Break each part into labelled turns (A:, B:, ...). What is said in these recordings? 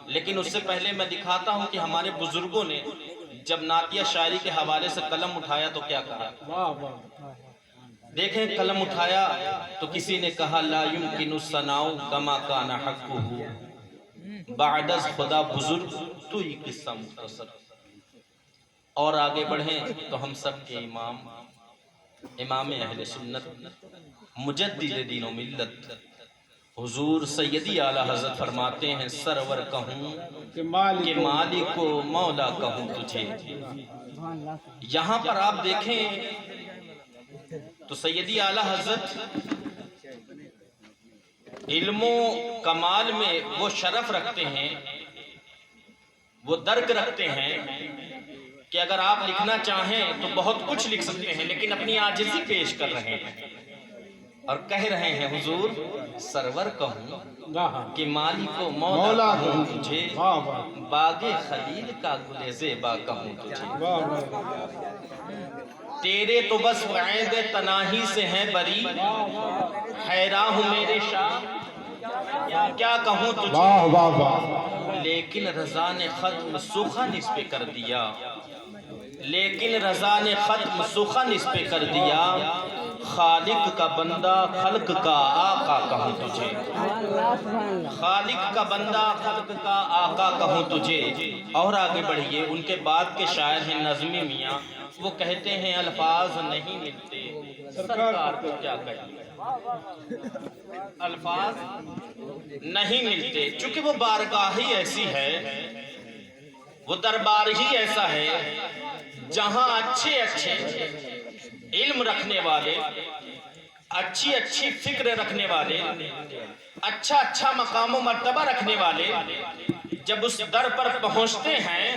A: لیکن اس سے پہلے میں دکھاتا ہوں کہ ہمارے بزرگوں نے جب نعتیہ شاعری کے حوالے سے قلم اٹھایا تو کیا کہا۔ دیکھیں قلم اٹھایا تو کسی نے کہا لا یمکن الثناء کما کان حقہ، بعد از خدا بزرگ تو یہ قصہ مختصر۔ اور آگے بڑھیں تو ہم سب کے امام اہل سنت مجدد دین و ملت حضور سیدی اعلیٰ حضرت فرماتے ہیں سرور کہوں کہ مالک و مولا کہوں تجھے۔ یہاں پر آپ دیکھیں تو سیدی اعلیٰ حضرت علم و کمال میں وہ شرف رکھتے ہیں، وہ درک رکھتے ہیں کہ اگر آپ لکھنا چاہیں تو بہت کچھ لکھ سکتے ہیں، لیکن اپنی عاجزی پیش کر رہے ہیں اور کہہ رہے ہیں حضور سرور کہوں کہ مالک و مولا کہوں تجھے، باغ خلیل کا گل زیبا کہوں تجھے۔ تیرے تو بس وعید تناہی سے ہیں بری، حیراں ہوں میرے شاہ کیا کہوں تجھے۔ لیکن رضا نے ختم سخن اس پہ کر دیا، لیکن رضا نے ختم سخن اس پہ کر دیا، خالق کا بندہ خلق کا آقا کہوں تجھے، خالق کا بندہ خلق کا آقا کہوں تجھے۔ اور آگے بڑھئے، ان کے بعد کے شاعر ہیں نظمی میاں، وہ کہتے ہیں الفاظ نہیں ملتے سرکار کو کیا کہیں، الفاظ نہیں ملتے، چونکہ وہ بارگاہ ہی ایسی ہے، وہ دربار ہی ایسا ہے جہاں اچھے اچھے علم رکھنے والے، اچھی اچھی فکر رکھنے والے، اچھا اچھا مقام و مرتبہ رکھنے والے جب اس در پر پہنچتے ہیں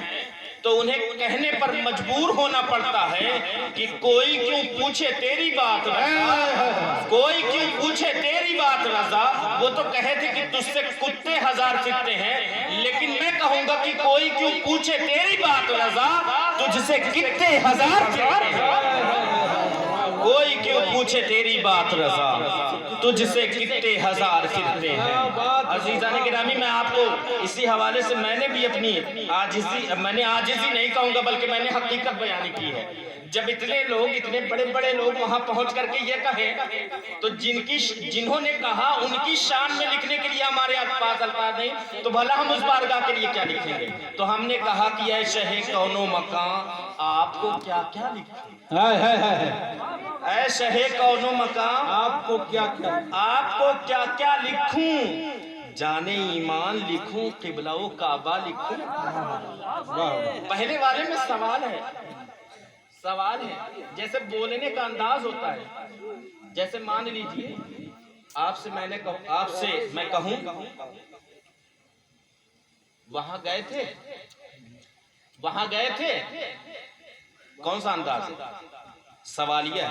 A: تو انہیں کہنے پر مجبور ہونا پڑتا ہے کہ کوئی کیوں پوچھے تیری بات رضا، کوئی کیوں پوچھے تیری بات رضا۔ وہ تو کہے تھے کہ تجھ سے کتے ہزار پھرتے ہیں، لیکن میں کہوں گا کہ کوئی کیوں پوچھے تیری بات رضا، تجھ سے کتے ہزار پھرتے ہیں، کوئی کیوں پوچھے تیری بات رضا، تجھ سے کتے ہزار پھرتے ہیں۔ عزیزان گرامی، میں آپ کو اسی حوالے سے میں نے بھی اپنی عاجزی نہیں کہوں گا بلکہ میں نے حقیقت بیان کی ہے۔ جب اتنے لوگ، اتنے بڑے بڑے لوگ وہاں پہنچ کر کے یہ کہیں تو جنہوں نے کہا ان کی شان میں لکھنے کے لیے ہمارے پاس الفاظ نہیں تو بھلا ہم اس بارگاہ کے لیے کیا لکھیں گے۔ تو ہم نے کہا کہ اے شہ کون و مکان آپ کو کیا کیا لکھیں، اے شہ کون و مکان آپ کو کیا کیا لکھوں، جانے ایمان لکھوں قبلہ و کعبہ لکھوں۔ پہلے والے میں سوال ہے، جیسے بولنے کا انداز ہوتا ہے، جیسے مان لیجئے آپ سے میں کہوں وہاں گئے تھے، کون سا انداز ہے؟ سوالیہ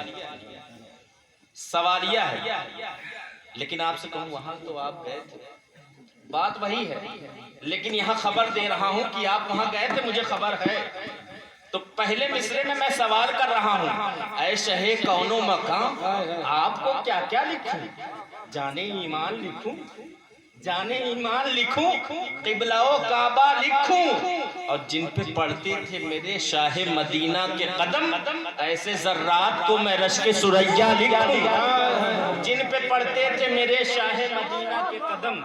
A: ہے، لیکن آپ سے کہوں وہاں تو آپ گئے تھے، بات وہی ہے، لیکن یہاں خبر دے رہا ہوں کہ آپ وہاں گئے تھے، مجھے خبر ہے۔ تو پہلے مصرے میں سوال کر رہا ہوں اے شہ کون و مکان آپ کو کیا کیا لکھوں، جانے ایمان لکھوں، جانے ایمان لکھوں قبلہ و کعبہ لکھوں، اور جن پہ پڑھتے تھے میرے شاہ مدینہ کے قدم ایسے ذرات کو میں رشک سریا لکھوں، جن پہ پڑھتے تھے میرے شاہ مدینہ کے قدم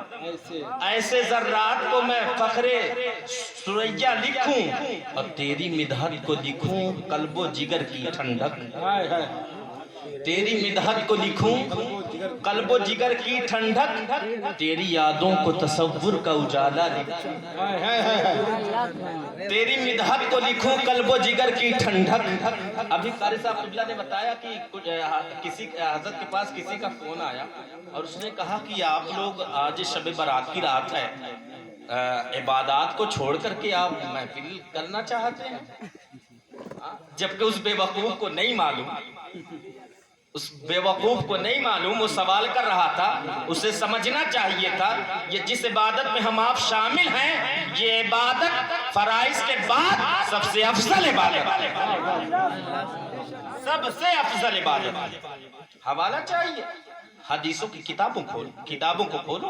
A: ایسے ذرات کو میں فخر سریا لکھوں، اور تیری مدحت کو لکھوں قلب و جگر کی ٹھنڈک، تیری مدحت کو لکھوں قلب و جگر کی ٹھنڈک، تیری یادوں کو تصور کا اجالا لکھوں، تیری مدحت کو لکھوں قلب و جگر کی ٹھنڈک۔ ابھی قاری صاحب قبلہ نے بتایا کہ کسی حضرت کے پاس کسی کا فون آیا اور اس نے کہا کہ آپ لوگ آج شب برات کی رات ہے، عبادات کو چھوڑ کر کے آپ محفل کرنا چاہتے ہیں، جبکہ اس بے وقوف کو نہیں معلوم، وہ سوال کر رہا تھا، اسے سمجھنا چاہیے تھا یہ جس عبادت میں ہم آپ شامل ہیں یہ عبادت فرائض کے بعد سب سے افضل عبادت ہے، سب سے افضل عبادت۔ حوالہ چاہیے، حدیثوں کی کتابوں کو کھولو،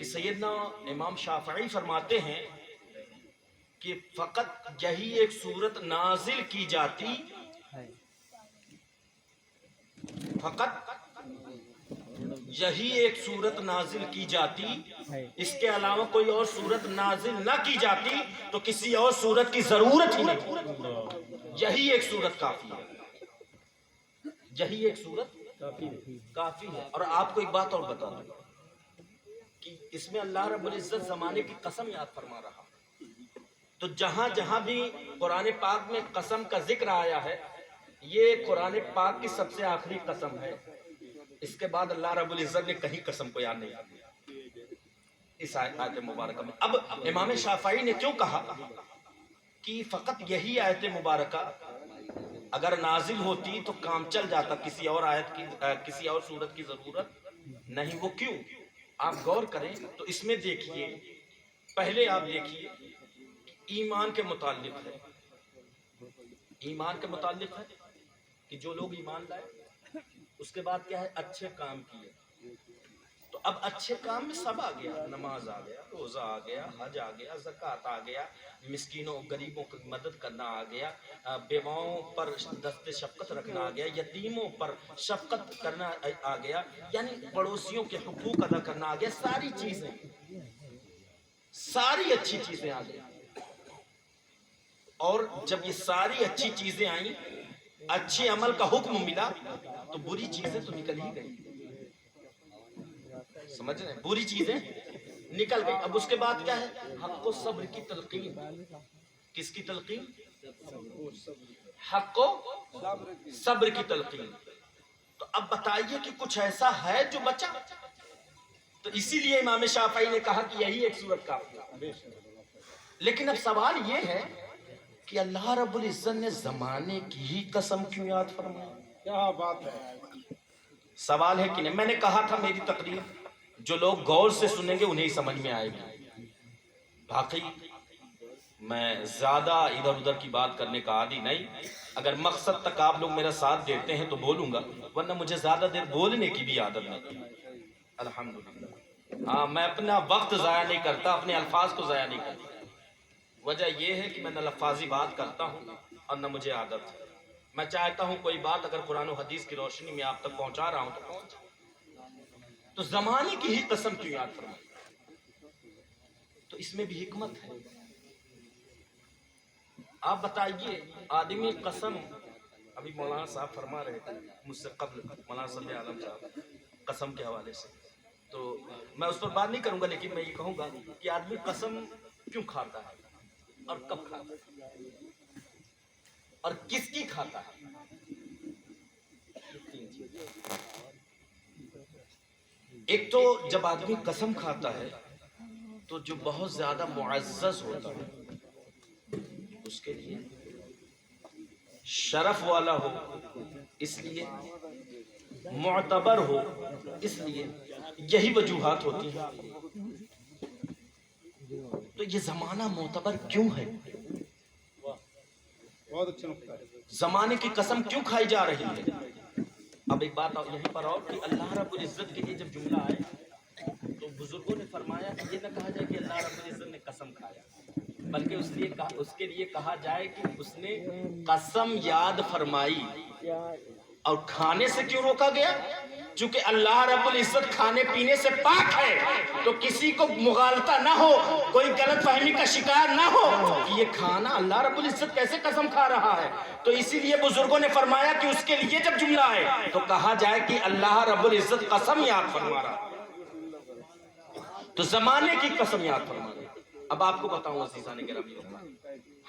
A: کہ سیدنا امام شافعی فرماتے ہیں کہ فقط یہی ایک صورت نازل کی جاتی، فقط یہی ایک صورت نازل کی جاتی، اس کے علاوہ کوئی اور صورت نازل نہ کی جاتی تو کسی اور صورت کی ضرورت ہی نہیں، یہی ایک صورت کافی ہے، یہی ایک صورت کافی ہے۔ اور آپ کو ایک بات اور بتا دوں کہ اس میں اللہ رب العزت زمانے کی قسم یاد فرما رہا، تو جہاں جہاں بھی قرآن پاک میں قسم کا ذکر آیا ہے، یہ قرآن پاک کی سب سے آخری قسم ہے، اس کے بعد اللہ رب العزت نے کہیں قسم کو یاد نہیں کیا اس آیت مبارکہ میں۔ اب امام شافعی نے کیوں کہا کہ فقط یہی آیت مبارکہ اگر نازل ہوتی تو کام چل جاتا، کسی اور آیت کی کسی اور صورت کی ضرورت نہیں؟ وہ کیوں؟ آپ غور کریں تو اس میں دیکھیے، پہلے آپ دیکھیے ایمان کے متعلق ہے، ایمان کے متعلق ہے کہ جو لوگ ایمان لائے، اس کے بعد کیا ہے؟ اچھے کام کیے۔ تو اب اچھے کام میں سب آ گیا، نماز آ گیا، روزہ آ گیا، حج آ گیا، زکوٰۃ آ گیا، مسکینوں غریبوں کی مدد کرنا آ گیا، بیواؤں پر دست شفقت رکھنا آ گیا، یتیموں پر شفقت کرنا آ گیا، یعنی پڑوسیوں کے حقوق ادا کرنا آ گیا، ساری چیزیں، ساری اچھی چیزیں آ گئی۔ اور جب یہ ساری اچھی چیزیں آئیں، اچھے عمل کا حکم ملا، تو بری چیزیں تو نکل ہی گئی، سمجھ رہے ہیں؟ بری چیزیں نکل گئی۔ اب اس کے بعد کیا ہے؟ حق و صبر کی تلقین۔ کس کی تلقین؟ حق و صبر کی تلقین۔ تو اب بتائیے کہ کچھ ایسا ہے جو بچا؟ تو اسی لیے امام شافعی نے کہا کہ یہی ایک صورت کافی ہے۔ لیکن اب سوال یہ ہے کہ اللہ رب العزت نے زمانے کی ہی قسم کیوں یاد فرمائی؟
B: کیا بات ہے!
A: سوال ہے کہ نہیں؟ میں نے کہا تھا میری تقریر جو لوگ غور سے سنیں گے انہیں سمجھ میں آئے گی، باقی میں زیادہ ادھر ادھر کی بات کرنے کا عادی نہیں۔ اگر مقصد تک آپ لوگ میرا ساتھ دیتے ہیں تو بولوں گا، ورنہ مجھے زیادہ دیر بولنے کی بھی عادت نہیں، الحمدللہ۔ ہاں، میں اپنا وقت ضائع نہیں کرتا، اپنے الفاظ کو ضائع نہیں کرتا۔ وجہ یہ ہے کہ میں نہ لفاظی بات کرتا ہوں اور نہ مجھے عادت ہے۔ میں چاہتا ہوں کوئی بات اگر قرآن و حدیث کی روشنی میں آپ تک پہنچا رہا ہوں تو پہنچ۔ تو زمانے کی ہی قسم کیوں یاد فرمائی؟ تو اس میں بھی حکمت ہے۔ آپ بتائیے، آدمی قسم، ابھی مولانا صاحب فرما رہے تھے مجھ سے قبل، مولانا صلی عالم صاحب، قسم کے حوالے سے، تو میں اس پر بات نہیں کروں گا، لیکن میں یہ کہوں گا کہ آدمی قسم کیوں کھاتا ہے اور کب کھاتا ہے اور کس کی کھاتا ہے؟ ایک تو جب آدمی قسم کھاتا ہے تو جو بہت زیادہ معزز ہوتا ہے اس کے لیے شرف والا ہو، اس لیے معتبر ہو، اس لیے یہی وجوہات ہوتی ہیں۔ تو یہ زمانہ معتبر کیوں ہے؟
B: بہت اچھا نقطہ ہے۔
A: زمانے کی قسم کیوں کھائی جا رہی ہے؟ اب ایک بات یہیں پر اور کہ اللہ رب العزت کے لیے جب جملہ آئے تو بزرگوں نے فرمایا کہ یہ نہ کہا جائے کہ اللہ رب العزت نے قسم کھایا، بلکہ اس کے لیے کہا جائے کہ اس نے قسم یاد فرمائی۔ اور کھانے سے کیوں روکا گیا؟ چونکہ اللہ رب العزت کھانے پینے سے پاک ہے، تو کسی کو مغالطہ نہ ہو، کوئی غلط فہمی کا شکار نہ ہو کہ یہ کھانا اللہ رب العزت کیسے قسم کھا رہا ہے۔ تو اسی لیے بزرگوں نے فرمایا کہ اس کے لیے جب جملہ آئے تو کہا جائے کہ اللہ رب العزت قسم یاد فرما رہا ہے، تو زمانے کی قسم یاد فرما رہا ہے۔ اب آپ کو بتاؤں عزیزان گرامی،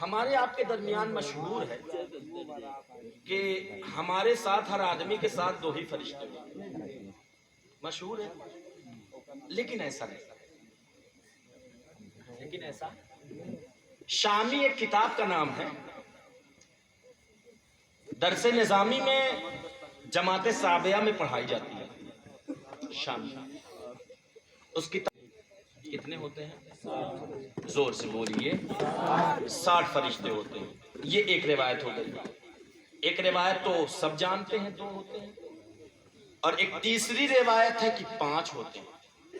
A: ہمارے آپ کے درمیان مشہور ہے کہ ہمارے ساتھ ہر آدمی کے ساتھ دو ہی فرشتے ہیں، مشہور ہے، لیکن ایسا نہیں، لیکن ایسا شامی ایک کتاب کا نام ہے، درس نظامی میں جماعت صابیہ میں پڑھائی جاتی ہے، شامی۔ اس کتاب کتنے ہوتے ہیں؟ زور سے بولیے، 60 فرشتے ہوتے ہیں۔ یہ ایک روایت ہو گئی۔ ایک روایت تو سب جانتے ہیں 2 ہوتے ہیں، اور ایک تیسری روایت ہے کہ 5 ہوتے ہیں۔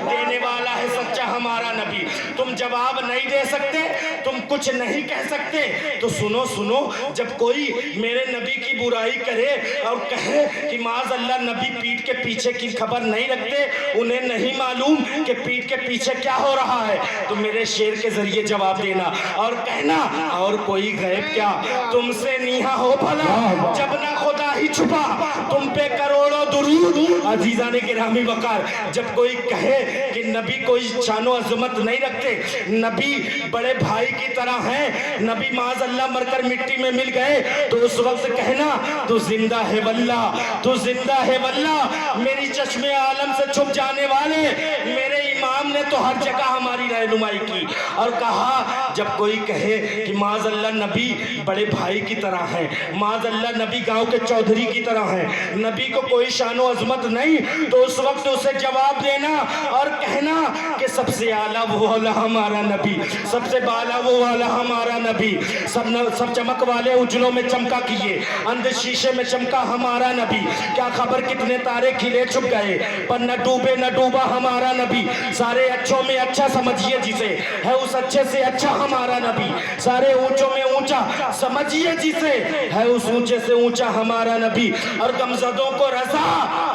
C: دینے والا ہے سچا ہمارا نبی. تم جواب نہیں دے سکتے, تم کچھ نہیں کہہ سکتے, تو سنو سنو, جب کوئی میرے نبی کی برائی کرے اور کہے کہ معاذ اللہ نبی پیٹھ کے پیچھے کی خبر نہیں رکھتے, انہیں نہیں معلوم کہ پیٹھ کے پیچھے کیا ہو رہا ہے, تو میرے شعر کے ذریعے جواب دینا اور کہنا اور کوئی غیب کیا تم سے نیہا ہو بھلا, جب نہ خدا ہی چھپا تم پہ کروڑوں درود. عزیزان گرامی وقار, جب کوئی کہے کہ نبی کوئی شان و عظمت نہیں رکھتے, نبی بڑے بھائی کی طرح ہیں, نبی معاذ اللہ مر کر مٹی میں مل گئے, تو اس وقت کہنا تو زندہ ہے واللہ, تو زندہ ہے واللہ, میری چشم عالم سے چھپ جانے والے میرے امام نے تو ہر جگہ ہماری رہنمائی کی. اور کہا جب کوئی کہے کہ معاذ اللہ نبی بڑے بھائی کی طرح ہیں, معاذ اللہ نبی گاؤں کے چودھری کی طرح ہیں, نبی کو کوئی شان و عظمت نہیں, تو اس وقت اسے جواب دینا اور کہنا کہ سب سے اعلیٰ وہ والا ہمارا نبی, سب سے بالا وہ والا ہمارا نبی, سب چمک والے اجلوں میں چمکا کیے, اندھ شیشے میں چمکا ہمارا نبی, کیا خبر کتنے تارے کھلے چھپ گئے, پر نہ ڈوبے نہ ڈوبا ہمارا نبی, سارے اچھوں میں اچھا سمجھیے جسے, ہے اس اچھے سے اچھا ہمارا نبی, سارے اونچوں میں اونچا سمجھیے جسے, ہے اس اونچے سے اونچا ہمارا نبی. اور غمزدوں کو رضا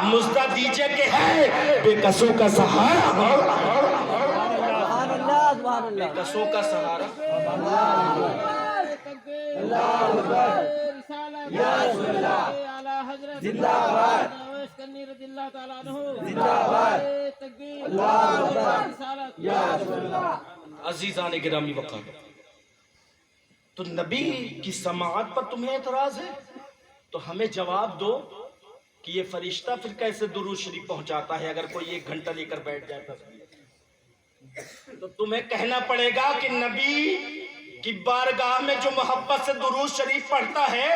C: مزدہ دیجئے کہ ہے بے قصوں کا سہارا, بے قصوں کا سہارا. عزیزان گرامی وقار, تو نبی کی سماعت پر تمہیں اعتراض ہے, تو ہمیں جواب دو کہ یہ فرشتہ پھر کیسے درود شریف پہنچاتا ہے. اگر کوئی 1 گھنٹہ لے کر بیٹھ جاتا تو تمہیں کہنا پڑے گا کہ نبی کی بارگاہ میں جو محبت سے درود شریف پڑھتا ہے,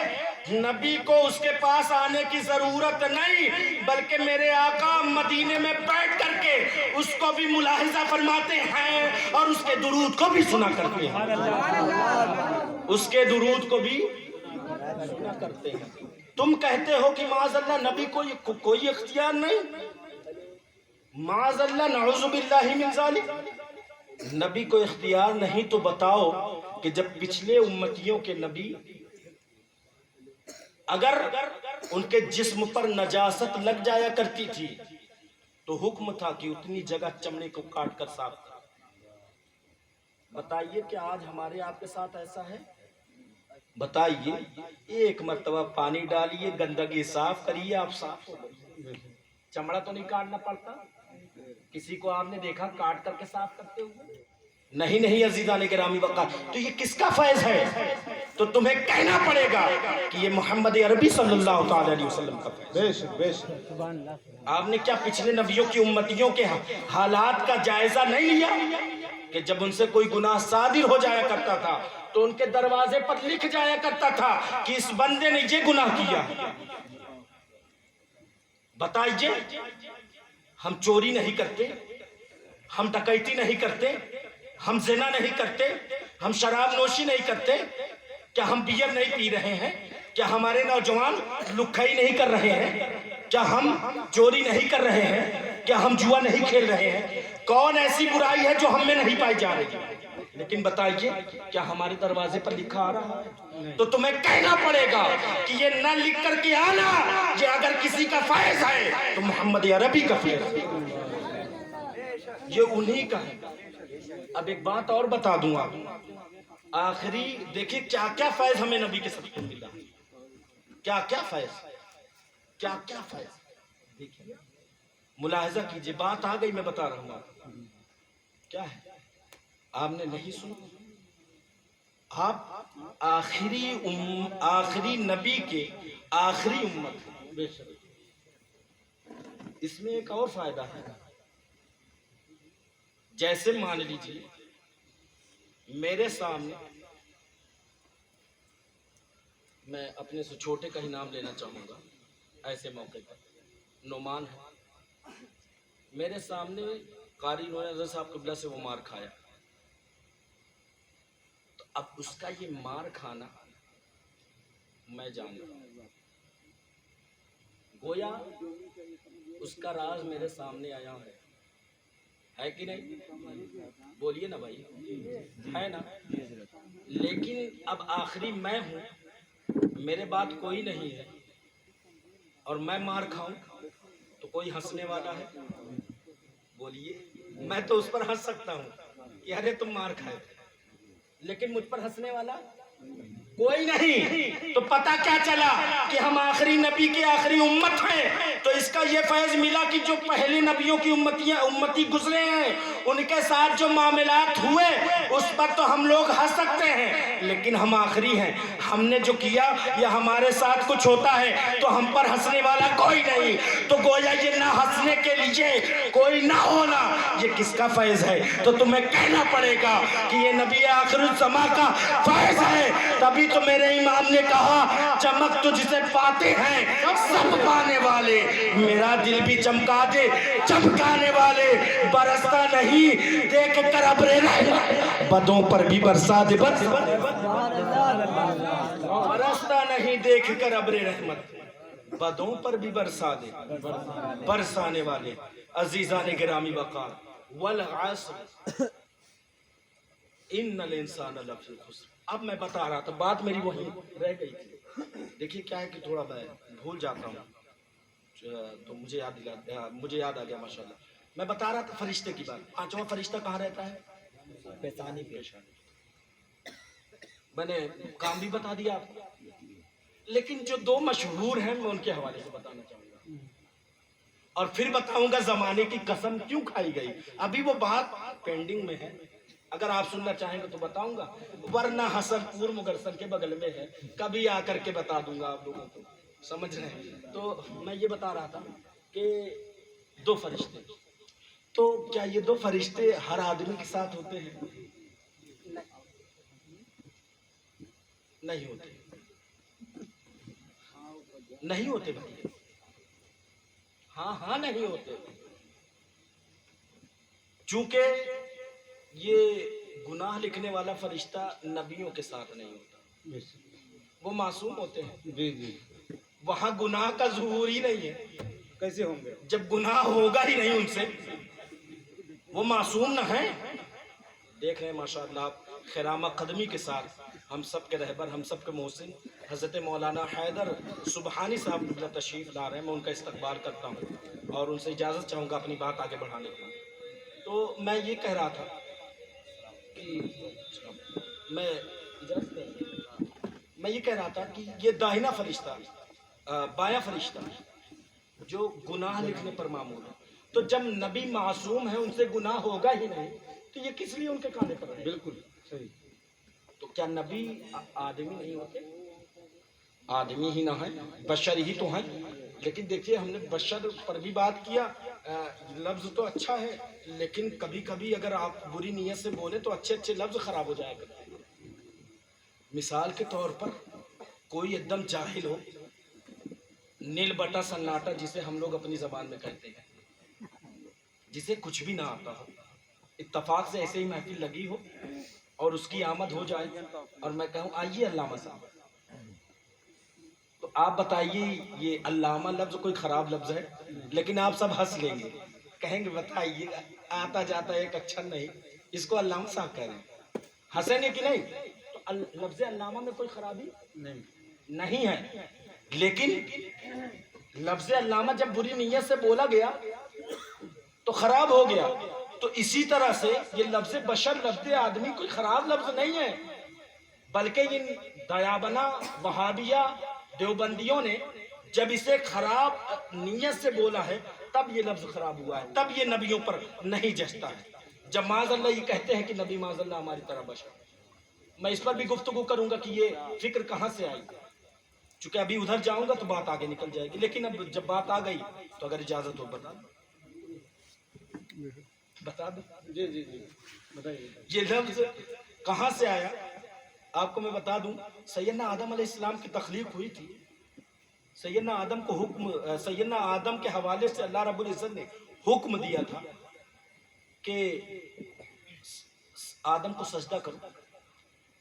C: نبی کو اس کے پاس آنے کی ضرورت نہیں, بلکہ میرے آقا مدینے میں بیٹھ کر کے اس کو بھی ملاحظہ فرماتے ہیں اور اس کے درود کو بھی سنا کرتے ہیں, اس کے درود کو بھی سنا کرتے ہیں. تم کہتے ہو کہ معاذ اللہ نبی کو کوئی اختیار نہیں, معاذ اللہ نعوذ باللہ من ذالک, نبی کو اختیار نہیں, تو بتاؤ کہ جب پچھلے امتیوں کے نبی اگر ان کے جسم پر نجاست لگ جایا کرتی تھی تو حکم تھا کہ اتنی جگہ چمڑے کو کاٹ کر صاف کر. بتائیے کہ آج ہمارے آپ کے ساتھ ایسا ہے؟ بتائیے, 1 مرتبہ پانی ڈالیے, گندگی صاف کریے, آپ صاف ہو گئے. چمڑا تو نہیں کاٹنا پڑتا, کسی کو آپ نے دیکھا کاٹ کر کے صاف کرتے ہوئے؟ نہیں عزیزان گرامی وقار, تو یہ کس کا فیض ہے؟ تو تمہیں کہنا پڑے گا کہ یہ محمد عربی صلی اللہ تعالی علیہ وسلم کا فیض.
B: بے شک
C: آپ نے کیا پچھلے نبیوں کی امتیوں کے حالات کا جائزہ نہیں لیا کہ جب ان سے کوئی گناہ صادر ہو جایا کرتا تھا تو ان کے دروازے پر لکھ جایا کرتا تھا کہ اس بندے نے یہ گناہ کیا. بتائیے, ہم چوری نہیں کرتے, ہم ڈکیتی نہیں کرتے, ہم زنا نہیں کرتے, ہم شراب نوشی نہیں کرتے, کیا ہم بیئر نہیں پی رہے ہیں, کیا ہمارے نوجوان لکھائی نہیں کر رہے ہیں, کیا ہم چوری نہیں کر رہے ہیں, کیا ہم جوا نہیں کھیل رہے ہیں؟ کون ایسی برائی ہے جو ہم میں نہیں پائی جا رہی؟ لیکن بتائیے کیا ہمارے دروازے پر لکھا آ رہا ہے؟ تو تمہیں کہنا پڑے گا کہ یہ نہ لکھ کر کے آنا, یہ اگر کسی کا فیض ہے تو محمد عربی کا فیض ہے, یہ انہی کا ہے. اب ایک بات اور بتا دوں آپ, آخری دیکھیں کیا کیا فیض ہمیں نبی کے صدقے میں ملا, کیا کیا فیض, کیا کیا فیض. دیکھیے ملاحظہ کیجئے, بات آ گئی, میں بتا رہا ہوں آپ کیا ہے. آپ نے نہیں سنا, آپ آخری نبی کے آخری امت. بے شک اس میں ایک اور فائدہ ہے. جیسے مان لیجیے میرے سامنے, میں اپنے سے چھوٹے کا ہی نام لینا چاہوں گا ایسے موقع پر, نعمان ہے, میرے سامنے قاری انہوں نے حضرت صاحب قبلہ سے وہ مار کھایا, تو اب اس کا یہ مار کھانا میں جانتا ہوں,
D: گویا اس کا راز میرے سامنے آیا ہے کہ نہیں؟ بولیے نا بھائی، ہے نا؟ لیکن اب آخری میں ہوں، میرے بعد کوئی نہیں ہے، اور میں مار کھاؤں تو کوئی ہنسنے والا ہے؟ بولیے، میں تو اس پر ہنس سکتا ہوں کہ ارے تم مار کھائے، لیکن مجھ پر ہنسنے والا کوئی نہیں۔ تو پتہ کیا چلا کہ ہم آخری نبی کی آخری امت ہیں، تو اس کا یہ فیض ملا کہ جو پہلے نبیوں کی امتی گزرے ہیں ان کے ساتھ جو معاملات ہوئے اس پر تو ہم لوگ ہنس سکتے ہیں، لیکن ہم آخری ہیں، ہم نے جو کیا یا ہمارے ساتھ کچھ ہوتا ہے تو ہم پر ہنسنے والا کوئی نہیں۔ تو گویا یہ نہ ہنسنے کے لیے کوئی نہ ہونا یہ کس کا فیض ہے؟ تو تمہیں کہنا پڑے گا کہ یہ نبی آخر الزماں کا فیض ہے۔ تبھی تو میرے امام نے کہا چمک تجھ سے پاتے ہیں سب پانے والے، میرا دل بھی چمکا دے چمکانے والے، برستا نہیں دیکھ کر ابر رحمت، بدوں پر بھی برسا دے، برستا نہیں دیکھ کر ابر رحمت، بدوں پر بھی برسا دے، برسانے والے۔ عزیزان گرامی وقار، والعصر ان الانسان لفی خسر۔ اب میں بتا رہا تھا، بات میری وہیں رہ گئی تھی۔ دیکھیے کیا ہے کہ تھوڑا میں بھول جاتا ہوں تو مجھے یاد آ گیا ماشاءاللہ۔ میں بتا رہا تھا فرشتے کی بات۔ پانچواں فرشتہ کہاں رہتا ہے؟ پیشانی پہ۔ میں نے کام بھی بتا دیا آپ کو، لیکن جو دو مشہور ہیں میں ان کے حوالے سے بتانا چاہوں گا، اور پھر بتاؤں گا زمانے کی قسم کیوں کھائی گئی۔ ابھی وہ بات پینڈنگ میں ہے، اگر آپ سننا چاہیں گے تو بتاؤں گا، ورنہ حسن پور مگرسل کے بغل میں ہے، کبھی آ کر کے بتا دوں گا آپ لوگوں کو، سمجھ رہے ہیں؟ تو میں یہ بتا رہا تھا کہ دو فرشتے، تو کیا یہ دو فرشتے ہر آدمی کے ساتھ ہوتے ہیں؟ نہیں ہوتے، نہیں ہوتے بھائی، ہاں نہیں ہوتے، چونکہ یہ گناہ لکھنے والا فرشتہ نبیوں کے ساتھ نہیں ہوتا، وہ معصوم ہوتے ہیں،
B: جی جی،
D: وہاں گناہ کا ظہور ہی نہیں ہے،
B: کیسے ہوں گے؟
D: جب گناہ ہوگا ہی نہیں ان سے، وہ معصوم نہ ہیں۔ دیکھ رہے ہیں ماشاءاللہ آپ خرامہ قدمی کے ساتھ ہم سب کے رہبر، ہم سب کے محسن حضرت مولانا حیدر سبحانی صاحب قبلہ تشریف لا رہے ہیں، میں ان کا استقبال کرتا ہوں اور ان سے اجازت چاہوں گا اپنی بات آگے بڑھانے کی۔ تو میں یہ کہہ رہا تھا کہ میں یہ کہہ رہا تھا کہ یہ داہنا فرشتہ، بایاں فرشتہ جو گناہ لکھنے پر معمول ہے، تو جب نبی معصوم ہے، ان سے گناہ ہوگا ہی نہیں، تو یہ کس لیے ان کے کاندھے پر ہے؟
B: بالکل صحیح۔
D: تو کیا نبی آدمی نہیں ہوتے؟ آدمی ہی نہ ہیں، بشر ہی تو ہیں، لیکن دیکھیے ہم نے بشر پر بھی بات کیا، لفظ تو اچھا ہے، لیکن کبھی کبھی اگر آپ بری نیت سے بولیں تو اچھے اچھے لفظ خراب ہو جائے کرتے ہیں۔ مثال کے طور پر کوئی ایک دم جاہل ہو، نیل بٹا سناٹا جسے ہم لوگ اپنی زبان میں کہتے ہیں، جسے کچھ بھی نہ آتا ہو، اتفاق سے ایسے ہی محفل لگی ہو اور اس کی آمد ہو جائے اور میں کہوں آئیے علامہ صاحب، تو آپ بتائیے یہ علامہ لفظ کوئی خراب لفظ ہے؟ لیکن آپ سب ہنس لیں گے، کہیں گے بتائیے آتا جاتا ایک اچھر نہیں، اس کو علامہ صاحب کہہ رہے ہیں، ہنسیں گے کہ نہیں؟ تو لفظ علامہ میں کوئی خرابی نہیں ہے، لیکن لفظ علامہ جب بری نیت سے بولا گیا تو خراب ہو گیا۔ تو اسی طرح سے یہ لفظ بشر، لفظ آدمی کوئی خراب لفظ نہیں ہے، بلکہ یہ دیابنا وہابیہ دیوبندیوں نے جب اسے خراب نیت سے بولا ہے تب یہ لفظ خراب ہوا ہے، تب یہ نبیوں پر نہیں جچتا ہے۔ جب معاذ اللہ یہ کہتے ہیں کہ نبی معاذ اللہ ہماری طرح بشر، میں اس پر بھی گفتگو کروں گا کہ یہ فکر کہاں سے آئی، چونکہ ابھی ادھر جاؤں گا تو بات آگے نکل جائے گی، لیکن اب جب بات آ گئی تو اگر اجازت ہو بتا دوں۔
B: جی جی جی بتائیے۔
D: یہ لفظ کہاں سے آیا آپ کو میں بتا دوں، سیدنا آدم علیہ السلام کی تخلیق ہوئی تھی، سیدنا آدم کے حوالے سے اللہ رب العزت نے حکم دیا تھا کہ آدم کو سجدہ کرو،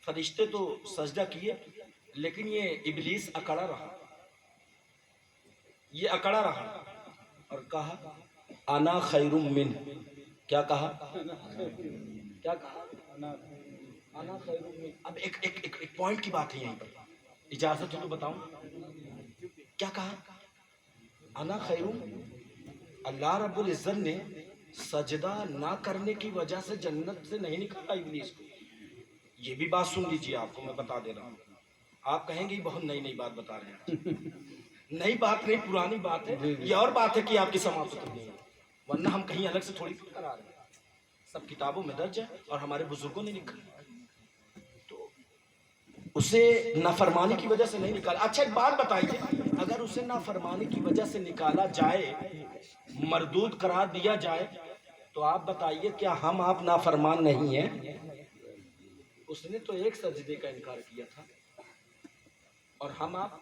D: فرشتے تو سجدہ کیے، لیکن یہ ابلیس اکڑا رہا، یہ اکڑا رہا اور کہا انا خیر من. کیا کہا؟ کیا کہا؟ انا خیر من. اب ایک پوائنٹ کی بات ہے یہیں پر، اجازت ہو تو بتاؤں. کیا کہا؟ انا خیر. اللہ رب العزت نے سجدہ نہ کرنے کی وجہ سے جنت سے نہیں نکالا ابلیس کو. یہ بھی بات سن لیجیے، آپ کو میں بتا دے رہا ہوں. آپ کہیں گے بہت نئی بات بتا رہے ہیں. نئی بات نہیں، پرانی بات ہے. یہ اور بات ہے کہ آپ کی سماعت نہیں ہے، ورنہ ہم کہیں الگ سے تھوڑی کرا رہے ہیں. سب کتابوں میں درج ہے اور ہمارے بزرگوں نے لکھا. تو اسے نافرمانی کی وجہ سے نہیں نکالا. اچھا ایک بات بتائیے، اگر اسے نافرمانی کی وجہ سے نکالا جائے، مردود قرار دیا جائے، تو آپ بتائیے کیا ہم آپ نافرمان نہیں ہیں؟ اس نے تو ایک سجدے کا انکار کیا تھا، اور ہم آپ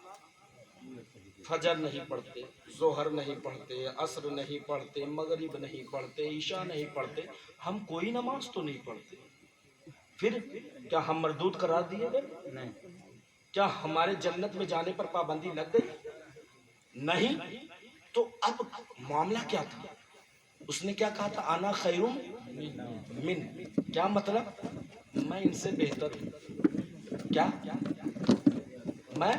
D: فجر نہیں پڑھتے، ظہر نہیں پڑھتے، عصر نہیں پڑھتے، مغرب نہیں پڑھتے، عشاء نہیں پڑھتے، ہم کوئی نماز تو نہیں پڑھتے. پھر کیا ہم مردود قرار دیے گئے؟ نہیں. کیا ہمارے جنت میں جانے پر پابندی لگ گئی؟ نہیں. تو اب معاملہ کیا تھا؟ اس نے کیا کہا تھا؟ انا خیر من. کیا مطلب؟ میں ان سے بہتر ہوں. کیا میں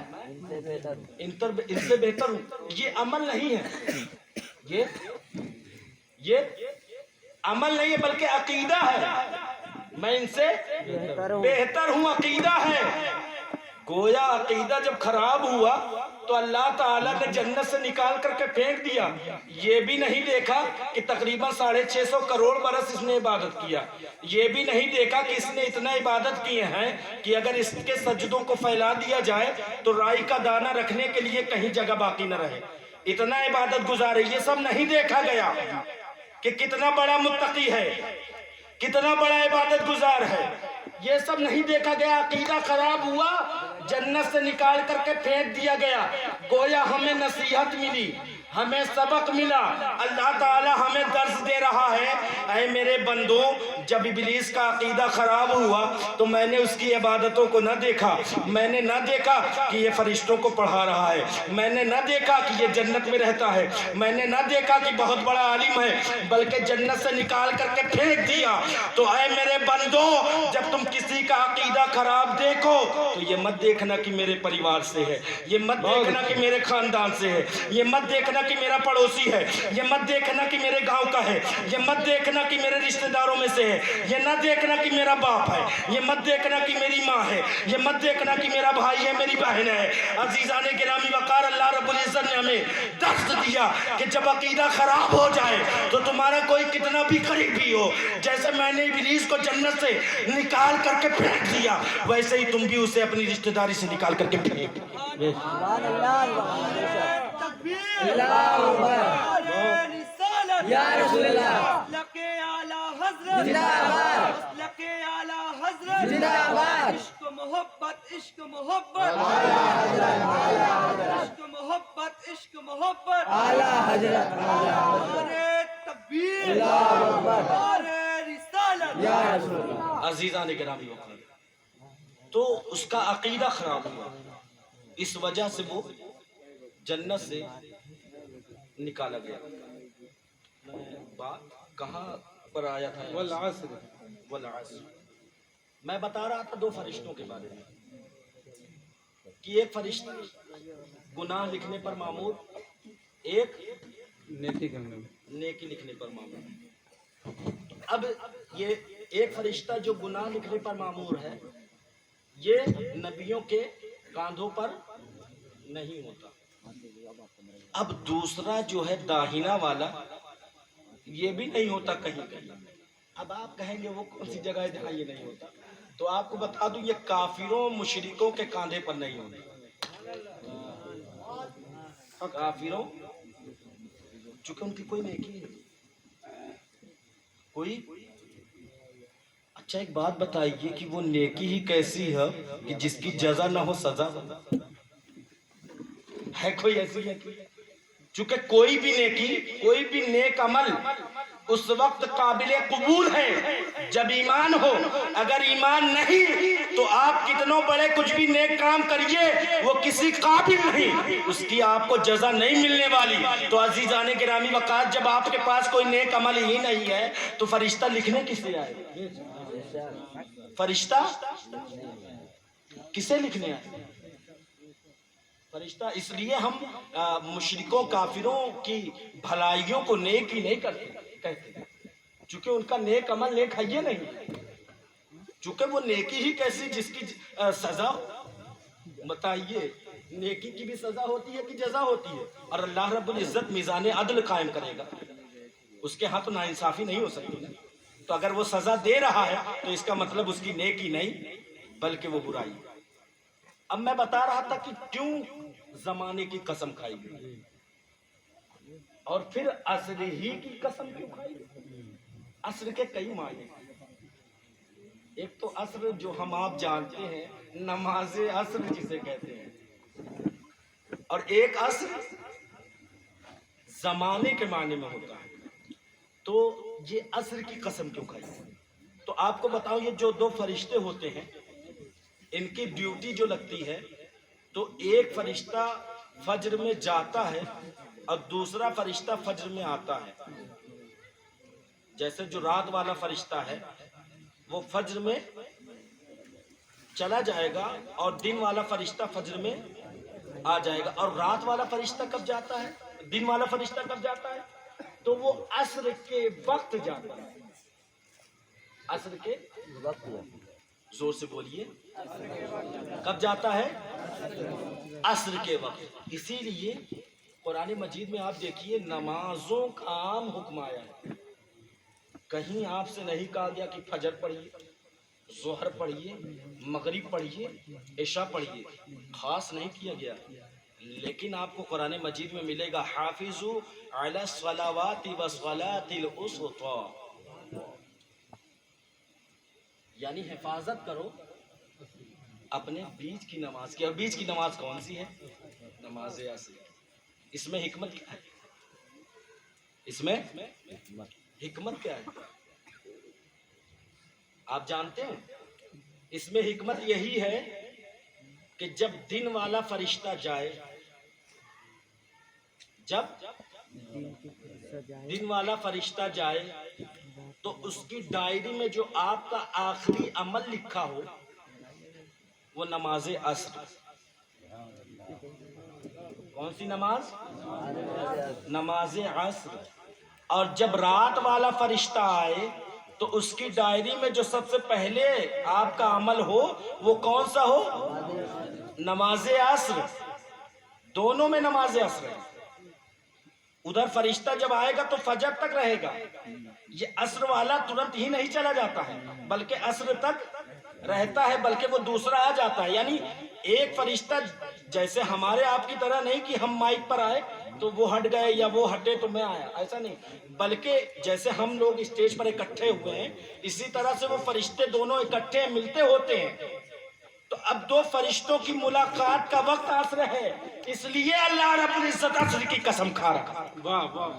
D: ان سے بہتر ہوں. یہ عمل نہیں ہے، یہ عمل نہیں ہے بلکہ عقیدہ ہے. میں ان سے بہتر ہوں، عقیدہ ہے. گویا عقیدہ جب خراب ہوا تو اللہ تعالیٰ نے جنت سے نکال کر کے پھینک دیا. یہ بھی نہیں دیکھا کہ تقریباً 650 کروڑ برس اس نے عبادت کیا. یہ بھی نہیں دیکھا کہ اس نے اتنا عبادت کیے ہیں کہ اگر اس کے سجدوں کو پھیلا دیا جائے تو رائی کا دانہ رکھنے کے لیے کہیں جگہ باقی نہ رہے. اتنا عبادت گزار ہے. یہ سب نہیں دیکھا گیا کہ کتنا بڑا متقی ہے، کتنا بڑا عبادت گزار ہے. یہ سب نہیں دیکھا گیا. عقیدہ خراب ہوا، جنت سے نکال کر کے پھینک دیا گیا. گویا ہمیں نصیحت ملی، ہمیں سبق ملا. اللہ تعالی ہمیں درس دے رہا ہے، اے میرے بندوں، جب ابلیس کا عقیدہ خراب ہوا تو میں نے اس کی عبادتوں کو نہ دیکھا. میں نے نہ دیکھا کہ یہ فرشتوں کو پڑھا رہا ہے. میں نے نہ دیکھا کہ یہ جنت میں رہتا ہے. میں نے نہ دیکھا کہ بہت بڑا عالم ہے، بلکہ جنت سے نکال کر کے پھینک دیا. تو اے میرے بندوں، جب تم کسی کا عقیدہ خراب دیکھو تو یہ مت دیکھنا کہ میرے پریوار سے ہے، یہ مت دیکھنا کہ میرے خاندان سے ہے، یہ مت دیکھنا کہ میرا پڑوسی ہے، یہ مت دیکھنا کہ میرے گاؤں کا ہے، یہ مت دیکھنا کہ میرے رشتہ داروں میں سے ہے، یہ نہ دیکھنا کہ میرا باپ ہے، یہ مت دیکھنا کہ میری ماں ہے، یہ مت دیکھنا کہ میرا بھائی ہے، میری بہن ہے. عزیزان گرامی وقار، اللہ رب العزت نے ہمیں درس دیا کہ جب عقیدہ خراب ہو جائے تو تمہارا کوئی کتنا بھی قریبی ہو، جیسے میں نے ابلیس کو جنت سے نکال کر کے پھینک دیا، ویسے ہی تم بھی اسے اپنی رشتہ داری سے نکال کر کے پھینک.
E: یا رسول اللہ
F: لکے اعلیٰ حضرت
E: زندہ باد،
F: لکے اعلیٰ حضرت
E: زندہ باد.
F: عشق محبت، عشق محبت، عشق محبت، عشق محبت.
E: اعلیٰ حضرت
F: نعرہ تکبیر، نعرہ رسالت.
E: یا رسول اللہ.
D: عزیزان گرامی وقار، تو اس کا عقیدہ خراب ہوا، اس وجہ سے وہ جنت سے نکالا گیا. بات کہاں پر آیا تھا؟
B: والعصر.
D: والعصر. میں بتا رہا تھا 2 فرشتوں کے بارے میں کہ ایک فرشتہ گناہ لکھنے پر مامور، ایک
B: نیکی کرنے میں.
D: نیکی لکھنے پر مامور. اب یہ ایک فرشتہ جو گناہ لکھنے پر مامور ہے، یہ نبیوں کے کاندھوں پر نہیں ہوتا. اب دوسرا جو ہے داہنہ والا، یہ بھی نہیں ہوتا کہیں کہیں. اب آپ کہیں گے وہ کون سی جگہ ہے جہاں یہ نہیں ہوتا؟ تو آپ کو بتا دوں، یہ کافروں مشرکوں کے کاندھے پر نہیں ہوتا. کافروں، چونکہ ان کی کوئی نیکی نہیں، کوئی. اچھا ایک بات بتائیے کہ وہ نیکی ہی کیسی ہے کہ جس کی جزا نہ ہو سزا ہے؟ کوئی ایسی ہے؟ چونکہ کوئی بھی نیکی، کوئی بھی نیک عمل اس وقت قابل قبول ہے جب ایمان ہو. اگر ایمان نہیں تو آپ کتنوں بڑے کچھ بھی نیک کام کریے وہ کسی قابل نہیں, اس کی آپ کو جزا نہیں ملنے والی. تو عزیزان گرامی وقار, جب آپ کے پاس کوئی نیک عمل ہی نہیں ہے تو فرشتہ لکھنے کس سے آئے؟ فرشتہ کسے لکھنے آئے؟ فرشتہ. اس لیے ہم مشرکوں کافروں کی بھلائیوں کو نیک ہی نہیں کہتے, چونکہ ان کا نیک عمل نیک ہے یہ نہیں, چونکہ وہ نیکی ہی کیسی جس کی سزا. بتائیے, نیکی کی بھی سزا ہوتی ہے کہ جزا ہوتی ہے؟ اور اللہ رب العزت میزان عدل قائم کرے گا, اس کے ہاں تو ناانصافی نہیں ہو سکتی. تو اگر وہ سزا دے رہا ہے تو اس کا مطلب اس کی نیکی نہیں بلکہ وہ برائی. اب میں بتا رہا تھا کہ کیوں زمانے کی قسم کھائی گئی اور پھر عصر ہی کی قسم کیوں کھائی گئی. عصر کے کئی معنی. ایک تو عصر جو ہم آپ جانتے ہیں, نماز عصر جسے کہتے ہیں, اور ایک عصر زمانے کے معنی میں ہوتا ہے. تو یہ عصر کی قسم کیوں کھائی؟ تو آپ کو بتاؤں, یہ جو دو فرشتے ہوتے ہیں ان کی ڈیوٹی جو لگتی ہے, تو ایک فرشتہ فجر میں جاتا ہے اور دوسرا فرشتہ فجر میں آتا ہے. جیسے جو رات والا فرشتہ ہے وہ فجر میں چلا جائے گا اور دن والا فرشتہ فجر میں آ جائے گا. اور رات والا فرشتہ کب جاتا ہے, دن والا فرشتہ کب جاتا ہے؟ تو وہ عصر کے وقت جاتا ہے. عصر کے وقت, زور سے بولیے, کب جاتا ہے؟ عصر کے وقت. اسی لیے قرآن مجید میں آپ دیکھیے نمازوں کا عام حکم آیا ہے. کہیں آپ سے نہیں کہا گیا کہ فجر پڑھیے, ظہر پڑھیے, مغرب پڑھیے, عشاء پڑھیے, خاص نہیں کیا گیا. لیکن آپ کو قرآن مجید میں ملے گا حافظوا علی الصلوات والصلاۃ الوسطی, یعنی حفاظت کرو اپنے بیچ کی نماز کی. اور بیچ کی نماز کون سی ہے؟ نماز عصر. اس میں حکمت کیا ہے؟ اس میں حکمت کیا ہے آپ جانتے ہیں؟ اس میں حکمت یہی ہے کہ جب دن والا فرشتہ جائے, جب دن والا فرشتہ جائے تو اس کی ڈائری میں جو آپ کا آخری عمل لکھا ہو وہ نماز عصر. کون سی نماز؟ نماز عصر. اور جب رات والا فرشتہ آئے تو اس کی ڈائری میں جو سب سے پہلے آپ کا عمل ہو وہ کون سا ہو؟ نماز عصر. دونوں میں نماز عصر ہے. ادھر فرشتہ جب آئے گا تو فجر تک رہے گا, یہ عصر والا ترنت ہی نہیں چلا جاتا ہے بلکہ عصر تک رہتا ہے, بلکہ وہ دوسرا آ جاتا ہے. یعنی ایک فرشتہ جیسے ہمارے آپ کی طرح نہیں کہ ہم مائک پر آئے تو وہ ہٹ گئے یا وہ ہٹے تو میں آیا, ایسا نہیں. بلکہ جیسے ہم لوگ اسٹیج پر اکٹھے ہوئے ہیں اسی طرح سے وہ فرشتے دونوں اکٹھے ملتے ہوتے ہیں. تو اب دو فرشتوں کی ملاقات کا وقت عصر ہے, اس لیے اللہ رب العزت عصر کی قسم کھا رہا.
B: واہ واہ.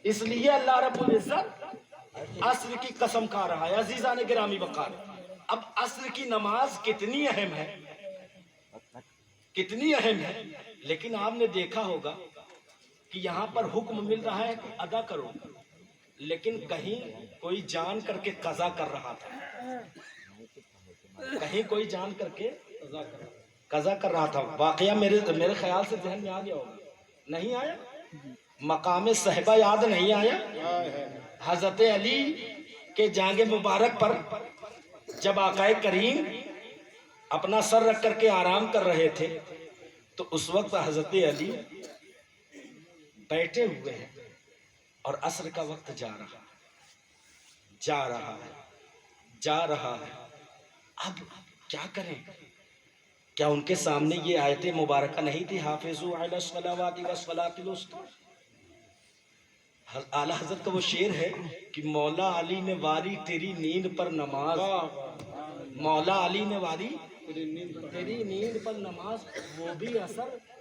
D: اس لیے اللہ رب العزت عصر کی قسم کھا رہا ہے. عزیزان گرامی وقار, اب عصر کی نماز کتنی اہم ہے, کتنی اہم ہے. لیکن آپ نے دیکھا ہوگا کہ یہاں پر حکم مل رہا ہے کہ ادا کرو, لیکن کہیں کوئی جان کر کے قضا کر رہا تھا, کہیں کوئی جان کر کے قضا کر رہا تھا. واقعہ میرے خیال سے ذہن میں آ گیا ہوگا, نہیں آیا؟ مقام صحبہ یاد نہیں آیا؟ حضرت علی کے جانگ مبارک پر جب آقا کریم اپنا سر رکھ کر کے آرام کر رہے تھے تو اس وقت حضرت علی بیٹھے ہوئے ہیں اور عصر کا وقت جا رہا ہے. اب کیا کریں؟ کیا ان کے سامنے یہ آیت مبارکہ نہیں تھی حافظوا علی الصلوات والصلاۃ الوسطی؟ اعلیٰ حضرت کا وہ شعر ہے کہ مولا علی نے واری تیری نیند پر نماز, مولا علی نے واری تیری نیند پر نماز, وہ بھی عصر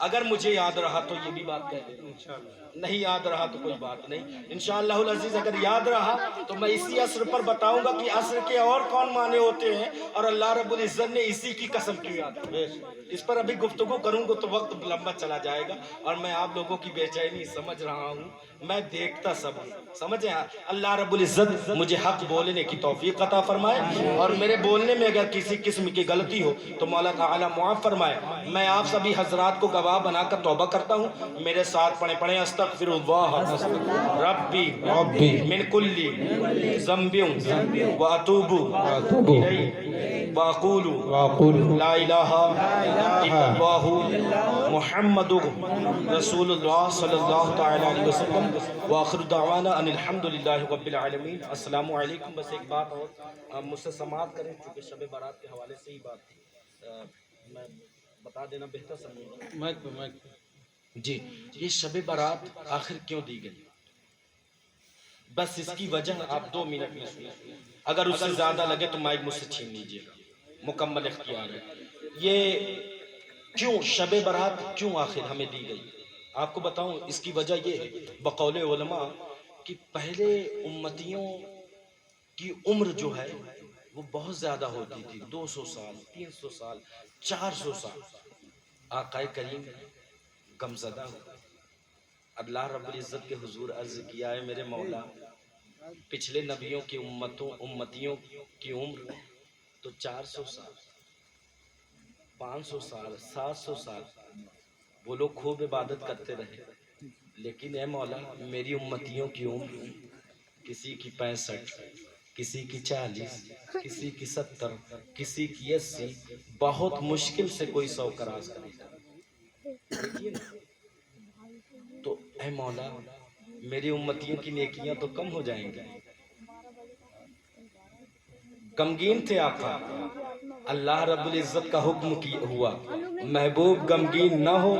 D: اگر مجھے یاد رہا تو یہ بھی بات کہہ دینا، نہیں یاد رہا تو کوئی بات نہیں، انشاءاللہ العزیز اگر یاد رہا تو میں اسی عصر پر بتاؤں گا کہ عصر کے اور کون معنی ہوتے ہیں، اور اللہ رب العزت نے اسی کی قسم کیوں یاد رکھی۔ اس پر ابھی گفتگو کروں گا تو وقت لمبا چلا جائے گا، اور میں آپ لوگوں کی بے چینی سمجھ رہا ہوں، میں دیکھتا سب ہوں، سمجھیں؟ اللہ رب العزت مجھے حق بولنے کی توفیق عطا فرمائے، اور میرے بولنے میں اگر کسی قسم کی غلطی ہو تو مولا تعالیٰ معاف فرمائے۔ میں آپ سبھی حضرات کو گواہ بنا کر توبہ کرتا ہوں، میرے ساتھ پڑھیں استغفر اللہ ربی من کل ذنب واتوب الیہ واقول لا الہ الا اللہ محمد رسول اللہ صلی اللہ تعالی علیہ وسلم، وآخر دعوانا ان الحمد للہ رب العالمین۔ السلام علیکم۔ بس ایک بات اور مجھ سے سماعت کریں، چونکہ شب بارات کے حوالے سے ہی بات تھی، میں بتا دینا بہتر سمجھوں گا۔ جی، یہ شب بارات آخر کیوں دی گئی؟ بس اس کی وجہ آپ 2 منٹ میں سنیں، اگر اس سے زیادہ لگے تو مائک مجھ سے چھین لیجیے گا، مکمل اختیار ہے۔ یہ کیوں شب بارات کیوں آخر ہمیں دی گئی؟ آپ کو بتاؤں اس کی وجہ یہ ہے بقول علماء کہ پہلے امتیوں کی عمر جو ہے وہ بہت زیادہ ہوتی تھی، 200 سال 300 سال 400 سال۔ آقا کریم غمزدہ ہو، اللہ رب العزت کے حضور عرض کیا ہے میرے مولا پچھلے نبیوں کی امتیوں کی عمر تو 400 سال 500 سال 700 سال، وہ لوگ خوب عبادت کرتے رہے، لیکن اے مولا میری امتیوں کی عمر کسی کی 65 کسی کی 40 کسی کی 70 کسی کی 80، بہت مشکل سے کوئی 100 کراس کرے گا۔ تو اے مولا میری امتیوں کی نیکیاں تو کم ہو جائیں گی۔ غمگین تھے آقا، اللہ رب العزت کا حکم ہوا محبوب غمگین نہ ہو،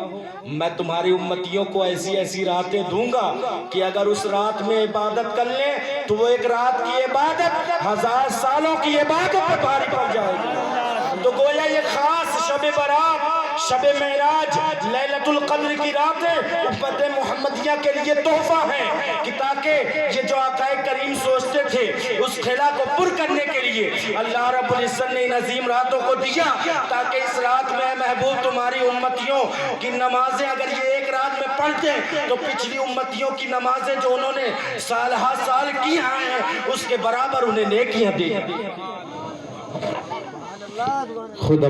D: میں تمہاری امتیوں کو ایسی راتیں دوں گا کہ اگر اس رات میں عبادت کر لیں تو وہ ایک رات کی عبادت 1000 سالوں کی عبادت پہ بھاری پڑ جائے گی۔ تو گویا یہ خاص شب برات، شب معراج، لیلۃ القدر کی راتیں امت محمدیہ کے لیے تحفہ ہیں کہ تاکہ یہ جو آقا کریم سوچتے تھے اس خلا کو پر کرنے کے لیے اللہ رب العزت نے ان عظیم راتوں کو دیا، تاکہ اس رات میں محبوب تمہاری امتیوں کی نمازیں اگر یہ ایک رات میں پڑھتے تو پچھلی امتیوں کی نمازیں جو انہوں نے سال ہا سال کی ہیں اس کے برابر انہیں نیکیاں دی۔
B: خدا